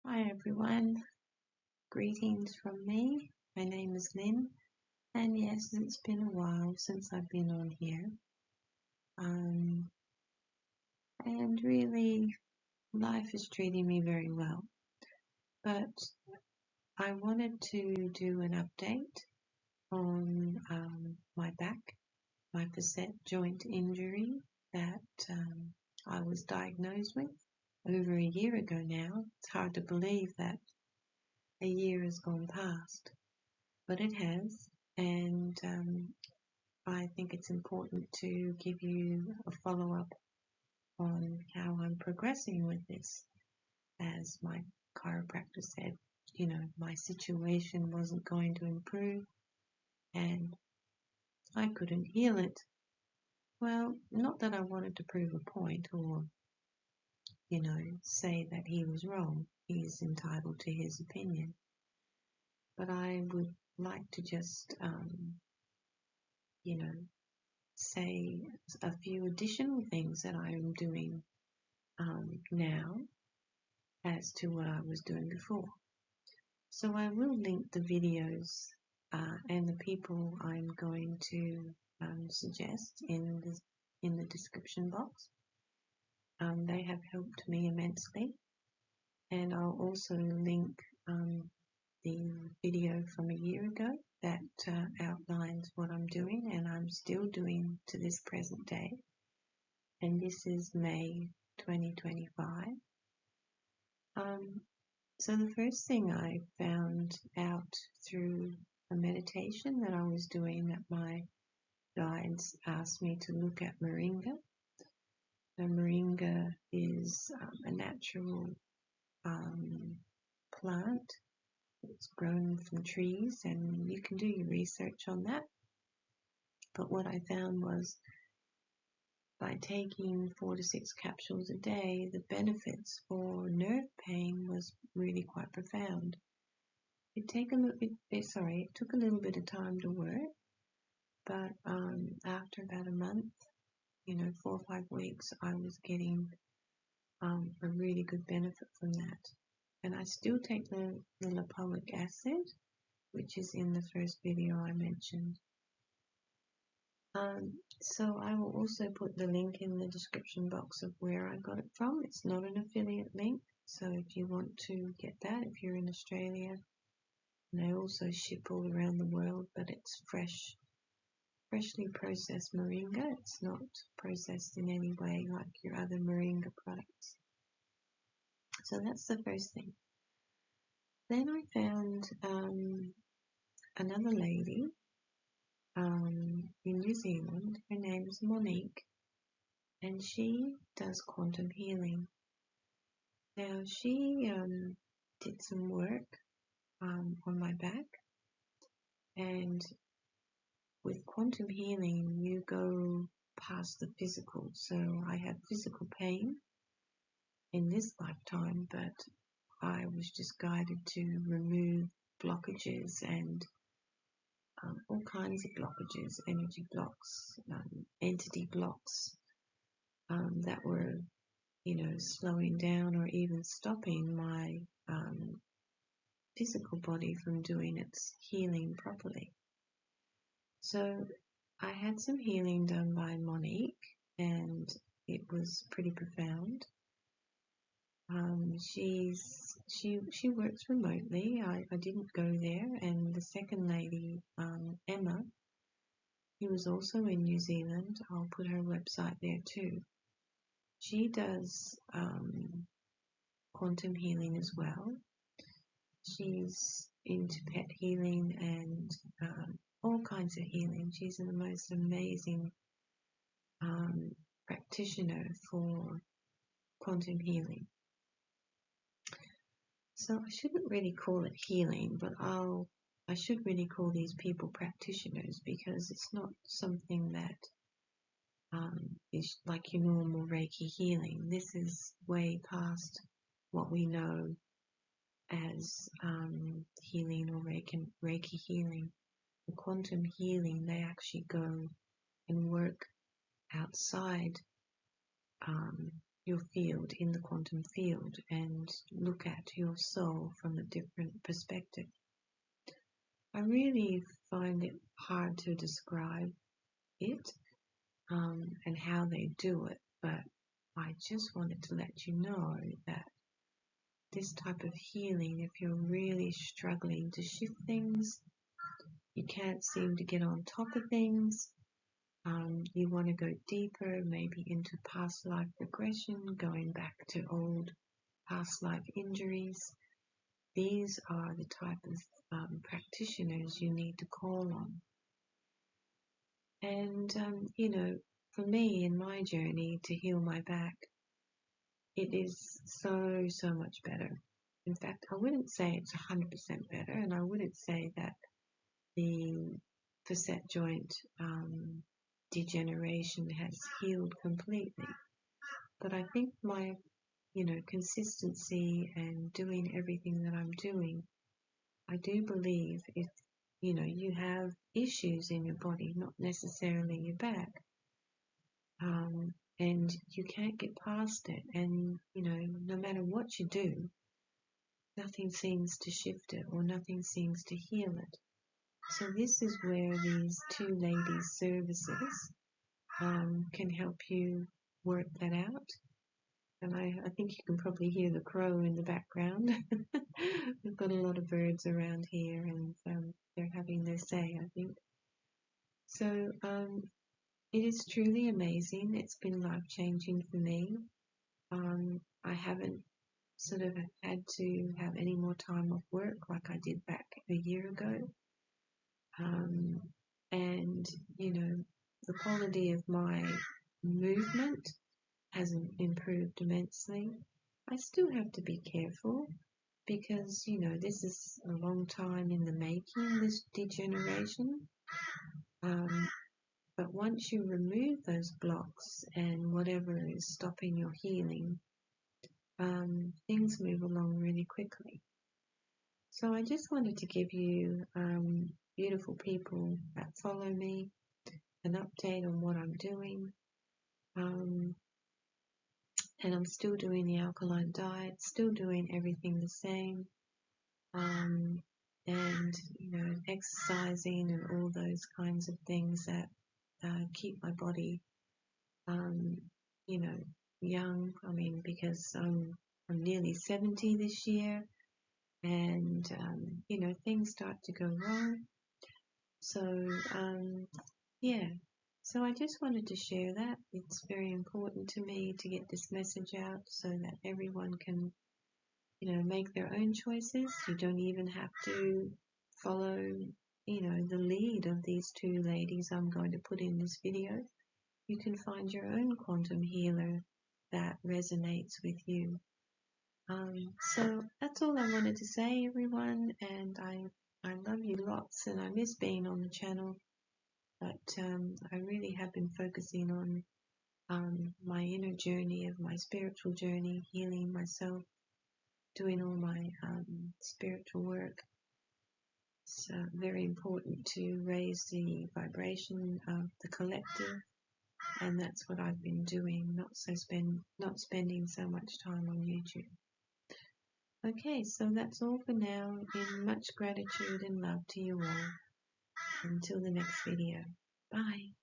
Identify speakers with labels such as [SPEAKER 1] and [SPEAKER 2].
[SPEAKER 1] Hi everyone, greetings from me. My name is Lynn, and yes, it's been a while since I've been on here. And really, life is treating me very well. But I wanted to do an update on my back, my facet joint injury that I was diagnosed with over a year ago now. It's hard to believe that a year has gone past. But it has, and I think it's important to give you a follow-up on how I'm progressing with this. As my chiropractor said, my situation wasn't going to improve and I couldn't heal it. Well, not that I wanted to prove a point or, say that he was wrong. He's entitled to his opinion. But I would like to just, say a few additional things that I am doing now as to what I was doing before. So I will link the videos and the people I'm going to suggest in the description box. They have helped me immensely, and I'll also link the video from a year ago that outlines what I'm doing and I'm still doing to this present day. And this is May 2025. So the first thing I found out through a meditation that I was doing, that my guides asked me to look at Moringa. Now, Moringa is a natural plant. It's grown from trees, and you can do your research on that. But what I found was, by taking 4 to 6 capsules a day, the benefits for nerve pain was really quite profound. It took a little bit of time to work, but after about a month, 4 or 5 weeks, I was getting a really good benefit from that. And I still take the lipoic acid, which is in the first video I mentioned. So I will also put the link in the description box of where I got it from. It's not an affiliate link, so if you want to get that, if you're in Australia, and they also ship all around the world, but it's freshly processed moringa. It's not processed in any way like your other moringa products. So that's the first thing. Then I found another lady in New Zealand. Her name is Monique, and she does quantum healing. Now, she did some work on my back, and with quantum healing, you go past the physical. So I had physical pain in this lifetime, but I was just guided to remove blockages and all kinds of blockages, energy blocks, entity blocks that were, slowing down or even stopping my physical body from doing its healing properly. So I had some healing done by Monique, and it was pretty profound. She works remotely. I didn't go there, and the second lady, Emma, who was also in New Zealand, I'll put her website there too. She does quantum healing as well. She's into pet healing and all kinds of healing. She's the most amazing practitioner for quantum healing. So I shouldn't really call it healing, but I should really call these people practitioners, because it's not something that is like your normal Reiki healing. This is way past what we know as healing or Reiki healing. The quantum healing, they actually go and work outside your field in the quantum field and look at your soul from a different perspective. I really find it hard to describe it and how they do it, but I just wanted to let you know that this type of healing, if you're really struggling to shift things, you can't seem to get on top of things, you want to go deeper, maybe into past life regression, going back to old past life injuries, these are the type of practitioners you need to call on. And, for me in my journey to heal my back, it is so much better. In fact, I wouldn't say it's 100% better, and I wouldn't say that the facet joint degeneration has healed completely. But I think my, consistency and doing everything that I'm doing, I do believe if, you have issues in your body, not necessarily your back, and you can't get past it, and, no matter what you do, nothing seems to shift it or nothing seems to heal it. So this is where these two ladies' services can help you work that out. And I think you can probably hear the crow in the background. We've got a lot of birds around here, and they're having their say, I think. So it is truly amazing. It's been life-changing for me. I haven't sort of had to have any more time off work like I did back a year ago. And, the quality of my movement hasn't improved immensely. I still have to be careful because, this is a long time in the making, this degeneration. But once you remove those blocks and whatever is stopping your healing, things move along really quickly. So I just wanted to give you, beautiful people that follow me, an update on what I'm doing. And I'm still doing the alkaline diet, still doing everything the same, and, exercising and all those kinds of things that keep my body, young. I mean, because I'm nearly 70 this year, and, things start to go wrong. So, yeah. So I just wanted to share that. It's very important to me to get this message out so that everyone can, make their own choices. You don't even have to follow, the lead of these two ladies I'm going to put in this video. You can find your own quantum healer that resonates with you. So that's all I wanted to say, everyone, and I love you lots, and I miss being on the channel. But I really have been focusing on my inner journey of my spiritual journey, healing myself, doing all my spiritual work. It's very important to raise the vibration of the collective, and that's what I've been doing, not spending so much time on YouTube. Okay, so that's all for now. In much gratitude and love to you all. Until the next video. Bye.